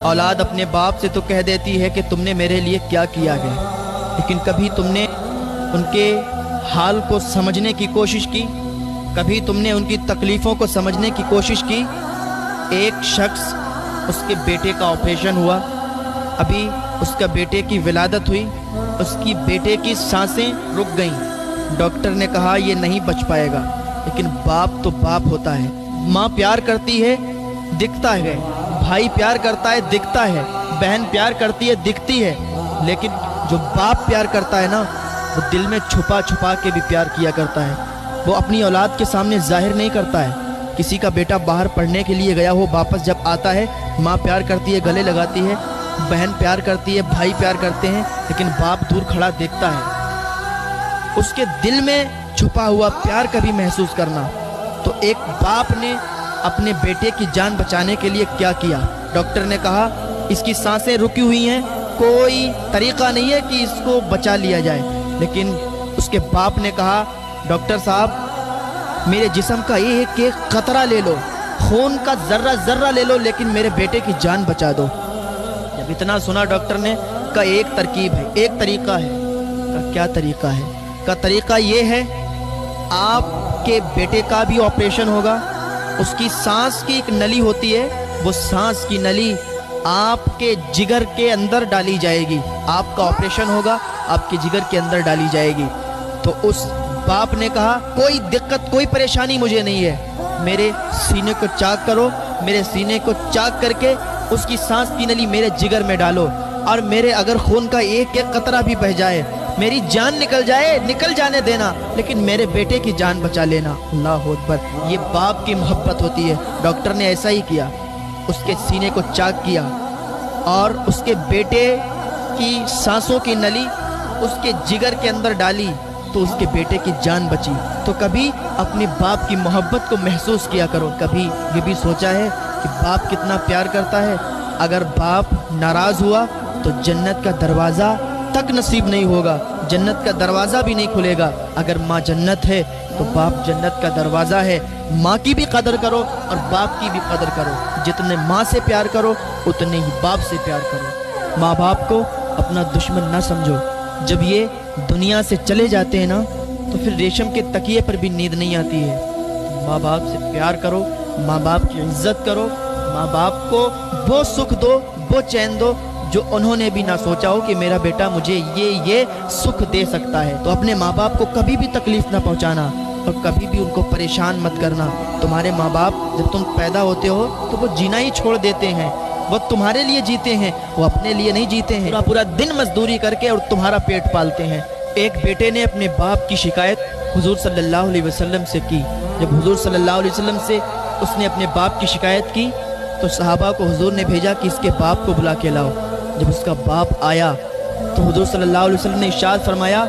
औलाद अपने बाप से तो कह देती है कि तुमने मेरे लिए क्या किया है, लेकिन कभी तुमने उनके हाल को समझने की कोशिश की? कभी तुमने उनकी तकलीफ़ों को समझने की कोशिश की? एक शख्स, उसके बेटे का ऑपरेशन हुआ, अभी उसका बेटे की विलादत हुई, उसकी बेटे की सांसें रुक गईं। डॉक्टर ने कहा ये नहीं बच पाएगा, लेकिन बाप तो बाप होता है। माँ प्यार करती है, दिखता है, भाई प्यार करता है, दिखता है, बहन प्यार करती है, दिखती है, लेकिन जो बाप प्यार करता है ना, वो दिल में छुपा छुपा के भी प्यार किया करता है। वो अपनी औलाद के सामने जाहिर नहीं करता है। किसी का बेटा बाहर पढ़ने के लिए गया हो, वापस जब आता है, माँ प्यार करती है, गले लगाती है, बहन प्यार करती है, भाई प्यार करते हैं, लेकिन बाप दूर खड़ा देखता है। उसके दिल में छुपा हुआ प्यार कभी महसूस करना। तो एक बाप ने अपने बेटे की जान बचाने के लिए क्या किया? डॉक्टर ने कहा इसकी सांसें रुकी हुई हैं, कोई तरीका नहीं है कि इसको बचा लिया जाए। लेकिन उसके बाप ने कहा डॉक्टर साहब मेरे जिस्म का एक एक कतरा ले लो, खून का जर्रा जर्रा ले लो, लेकिन मेरे बेटे की जान बचा दो। जब इतना सुना डॉक्टर ने का एक तरकीब है, एक तरीका है। का क्या तरीका है? का तरीका ये है आपके बेटे का भी ऑपरेशन होगा, उसकी सांस की एक नली होती है, वो सांस की नली आपके जिगर के अंदर डाली जाएगी। आपका ऑपरेशन होगा, आपके जिगर के अंदर डाली जाएगी। तो उस बाप ने कहा कोई दिक्कत कोई परेशानी मुझे नहीं है, मेरे सीने को चाक करो, मेरे सीने को चाक करके उसकी सांस की नली मेरे जिगर में डालो, और मेरे अगर खून का एक एक कतरा भी बह जाए, मेरी जान निकल जाए, निकल जाने देना, लेकिन मेरे बेटे की जान बचा लेना। अल्लाह अकबर। ये बाप की मोहब्बत होती है। डॉक्टर ने ऐसा ही किया, उसके सीने को चाक किया और उसके बेटे की सांसों की नली उसके जिगर के अंदर डाली, तो उसके बेटे की जान बची। तो कभी अपने बाप की मोहब्बत को महसूस किया करो। कभी ये भी सोचा है कि बाप कितना प्यार करता है? अगर बाप नाराज़ हुआ तो जन्नत का दरवाज़ा तक नसीब नहीं होगा, जन्नत का दरवाज़ा भी नहीं खुलेगा। अगर माँ जन्नत है तो बाप जन्नत का दरवाज़ा है। माँ की भी कदर करो और बाप की भी कदर करो। जितने माँ से प्यार करो उतने ही बाप से प्यार करो। माँ बाप को अपना दुश्मन ना समझो। जब ये दुनिया से चले जाते हैं ना, तो फिर रेशम के तकिए पर भी नींद नहीं आती है। माँ बाप से प्यार करो, माँ बाप की इज्जत करो, माँ बाप को वो सुख दो, वो चैन दो जो उन्होंने भी ना सोचा हो कि मेरा बेटा मुझे ये सुख दे सकता है। तो अपने माँ बाप को कभी भी तकलीफ ना पहुँचाना और कभी भी उनको परेशान मत करना। तुम्हारे माँ बाप जब तुम पैदा होते हो तो वो जीना ही छोड़ देते हैं, वो तुम्हारे लिए जीते हैं, वो अपने लिए नहीं जीते हैं। पूरा दिन मजदूरी करके और तुम्हारा पेट पालते हैं। एक बेटे ने अपने बाप की शिकायत हुजूर सल्लल्लाहु अलैहि वसल्लम से की। जब हुजूर सल्लल्लाहु अलैहि वसल्लम से उसने अपने बाप की शिकायत की तो सहाबा को हुजूर ने भेजा कि इसके बाप को बुला के लाओ। जब उसका बाप आया तो हुजूर सल्लल्लाहु अलैहि वसल्लम ने इरशाद फरमाया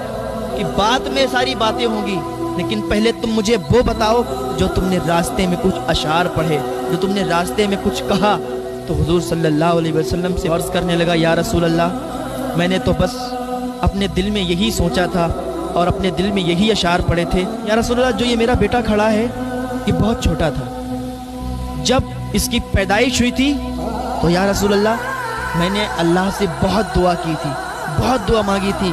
कि बाद में सारी बातें होंगी, लेकिन पहले तुम मुझे वो बताओ जो तुमने रास्ते में कुछ अशार पढ़े, जो तुमने रास्ते में कुछ कहा। तो हुजूर सल्लल्लाहु अलैहि वसल्लम से अर्ज़ करने लगा, या रसूल अल्लाह, मैंने तो बस अपने दिल में यही सोचा था और अपने दिल में यही अशार पढ़े थे। या रसूल अल्लाह, जो ये मेरा बेटा खड़ा है ये बहुत छोटा था, जब इसकी पैदाइश हुई थी तो या रसूल अल्लाह मैंने अल्लाह से बहुत दुआ की थी, बहुत दुआ मांगी थी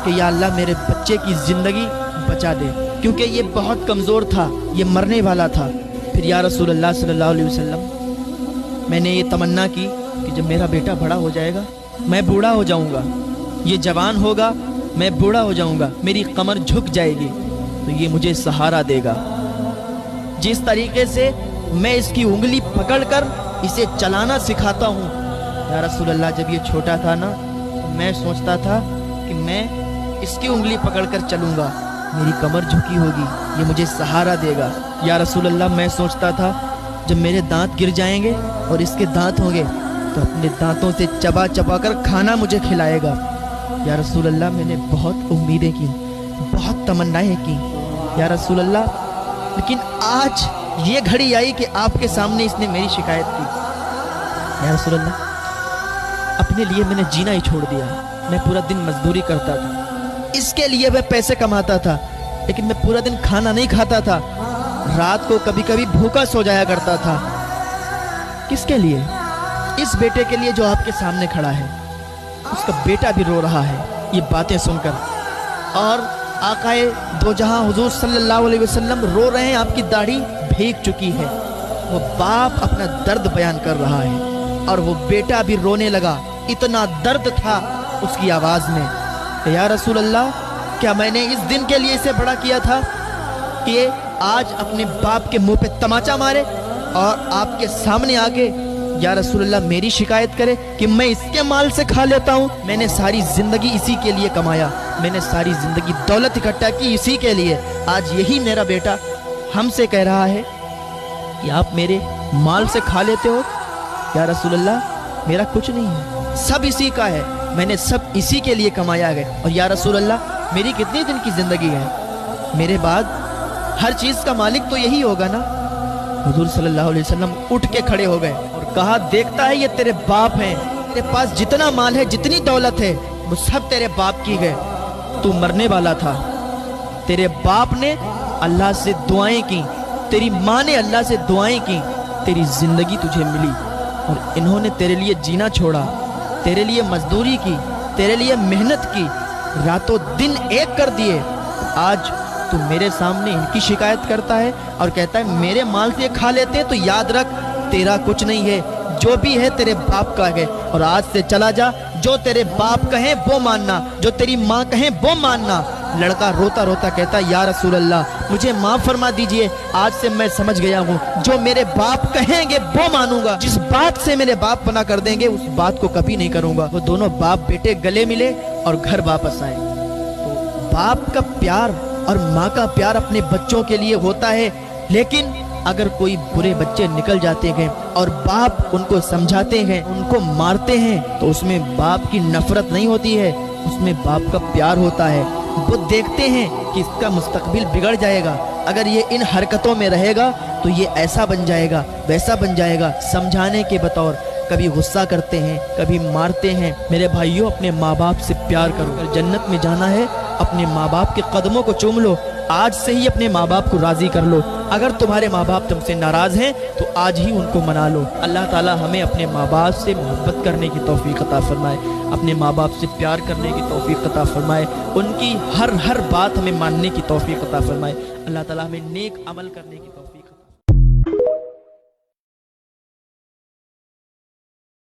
कि या अल्लाह मेरे बच्चे की ज़िंदगी बचा दे, क्योंकि ये बहुत कमज़ोर था, ये मरने वाला था। फिर या रसूल अल्लाह सल्लल्लाहु अलैहि वसल्लम मैंने ये तमन्ना की कि जब मेरा बेटा बड़ा हो जाएगा मैं बूढ़ा हो जाऊंगा, ये जवान होगा मैं बूढ़ा हो जाऊंगा, मेरी कमर झुक जाएगी तो ये मुझे सहारा देगा। जिस तरीके से मैं इसकी उंगली पकड़कर इसे चलाना सिखाता हूँ, या रसूल अल्लाह जब ये छोटा था ना तो मैं सोचता था कि मैं इसकी उंगली पकड़कर चलूँगा, मेरी कमर झुकी होगी, ये मुझे सहारा देगा। या रसूल अल्लाह मैं सोचता था जब मेरे दांत गिर जाएंगे और इसके दांत होंगे तो अपने दांतों से चबा चबा कर खाना मुझे खिलाएगा। या रसूल अल्लाह मैंने बहुत उम्मीदें की, बहुत तमन्नाएं की या रसूल अल्लाह, लेकिन आज ये घड़ी आई कि आपके सामने इसने मेरी शिकायत की। या रसूल अल्लाह, अपने लिए मैंने जीना ही छोड़ दिया। मैं पूरा दिन मजदूरी करता था, इसके लिए मैं पैसे कमाता था, लेकिन मैं पूरा दिन खाना नहीं खाता था, रात को कभी कभी भूखा सो जाया करता था। किसके लिए? इस बेटे के लिए जो आपके सामने खड़ा है, उसका बेटा भी रो रहा है ये बातें सुनकर, और आकाए दो जहां हुजूर सल्लल्लाहु अलैहि वसल्लम रो रहे हैं, आपकी दाढ़ी भीग चुकी है। वो बाप अपना दर्द बयान कर रहा है और वो बेटा भी रोने लगा, इतना दर्द था उसकी आवाज़ में। या रसूल अल्लाह, क्या मैंने इस दिन के लिए इसे बड़ा किया था कि ये आज अपने बाप के मुंह पे तमाचा मारे और आपके सामने आके या रसूल अल्लाह मेरी शिकायत करे कि मैं इसके माल से खा लेता हूँ? मैंने सारी ज़िंदगी इसी के लिए कमाया, मैंने सारी ज़िंदगी दौलत इकट्ठा की इसी के लिए। आज यही मेरा बेटा हमसे कह रहा है कि आप मेरे माल से खा लेते हो? या रसूल अल्लाह, मेरा कुछ नहीं है, सब इसी का है, मैंने सब इसी के लिए कमाया है। और या रसूल अल्लाह, मेरी कितने दिन की ज़िंदगी है, मेरे बाद हर चीज़ का मालिक तो यही होगा ना? हुजूर सल्लल्लाहु अलैहि वसल्लम उठ के खड़े हो गए और कहा, देखता है ये तेरे बाप हैं, तेरे पास जितना माल है, जितनी दौलत है, वो सब तेरे बाप की है। तू मरने वाला था, तेरे बाप ने अल्लाह से दुआएं की, तेरी माँ ने अल्लाह से दुआएं की, तेरी ज़िंदगी तुझे मिली, और इन्होंने तेरे लिए जीना छोड़ा, तेरे लिए मजदूरी की, तेरे लिए मेहनत की, रातों दिन एक कर दिए। आज तू मेरे सामने इनकी शिकायत करता है और कहता है मेरे माल से खा लेते हैं। तो याद रख, तेरा कुछ नहीं है, जो भी है तेरे बाप का है। और आज से चला जा, जो तेरे बाप कहें वो मानना, जो तेरी माँ कहें वो मानना। लड़का रोता रोता कहता, या रसूल अल्लाह, मुझे माफ़ फरमा दीजिए, आज से मैं समझ गया हूँ, जो मेरे बाप कहेंगे वो मानूंगा, जिस बात से मेरे बाप मना कर देंगे उस बात को कभी नहीं करूँगा। वो दोनों बाप बेटे गले मिले और घर वापस आए। तो बाप का प्यार और माँ का प्यार अपने बच्चों के लिए होता है, लेकिन अगर कोई बुरे बच्चे निकल जाते हैं और बाप उनको समझाते हैं, उनको मारते हैं, तो उसमें बाप की नफरत नहीं होती है, उसमें बाप का प्यार होता है। वो देखते हैं कि इसका मुस्तकबिल बिगड़ जाएगा, अगर ये इन हरकतों में रहेगा तो ये ऐसा बन जाएगा, वैसा बन जाएगा। समझाने के बतौर कभी गुस्सा करते हैं, कभी मारते हैं। मेरे भाइयों, अपने माँ बाप से प्यार करो। अगर जन्नत में जाना है, अपने माँ बाप के कदमों को चूम लो, आज से ही अपने माँ बाप को राज़ी कर लो। अगर तुम्हारे माँ बाप तुमसे नाराज़ हैं तो आज ही उनको मना लो। अल्लाह ताला हमें अपने माँ बाप से मोहब्बत करने की तौफीक अता फरमाए, अपने माँ बाप से प्यार करने की तौफीक अता फरमाए, उनकी हर बात हमें मानने की तौफीक अता फरमाए। अल्लाह ताला हमें नेक अमल करने की तौफीक